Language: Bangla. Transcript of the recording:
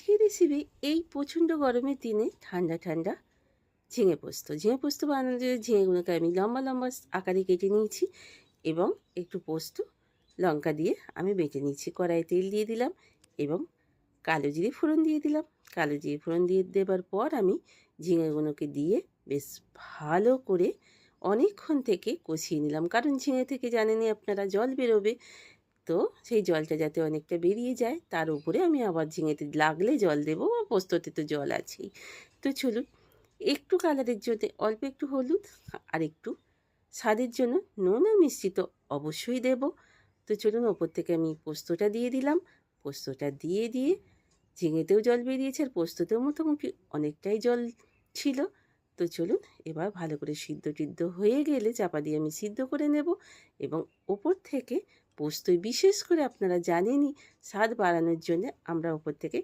আজকের রেসিপি এই প্রচণ্ড গরমের দিনে ঠান্ডা ঠান্ডা ঝিঙে পোস্ত। ঝিঙে পোস্ত বানানোর জন্য ঝিঙেগুলোকে আমি লম্বা লম্বা আকারে কেটে নিয়েছি এবং একটু পোস্ত লঙ্কা দিয়ে আমি বেটে নিয়েছি। কড়াইয়ে তেল দিয়ে দিলাম এবং কালো জিরে ফোড়ন দিয়ে দিলাম। কালো জিরে ফোড়ন দিয়ে দেবার পর আমি ঝিঙেগুলোকে দিয়ে বেশ ভালো করে অনেকক্ষণ থেকে কষিয়ে নিলাম, কারণ ঝিঙে থেকে জানেনই আপনারা জল বেরোবে। তো সেই জলটা যাতে অনেকটা বেরিয়ে যায়, তার উপরে আমি আবার ঝিঙেতে লাগলে জল দেবো, বা পোস্ততে তো জল আছেই। তো চলুন, একটু কালারের জন্য অল্প একটু হলুদ আর একটু স্বাদের জন্য নুন আর মিষ্টি তো অবশ্যই দেব। তো চলুন, ওপর থেকে আমি পোস্তটা দিয়ে দিলাম। পোস্তটা দিয়ে ঝিঙেতেও জল বেরিয়েছে আর পোস্ততেও মোটামুটি অনেকটাই জল ছিল। তো চলুন, এবার ভালো করে সিদ্ধ হয়ে গেলে চাপা দিয়ে আমি সিদ্ধ করে নেব এবং ওপর থেকে পোস্তই বিশেষ করে আপনারা জানেনই স্বাদ বাড়ানোর জন্য আমরা ওপর থেকে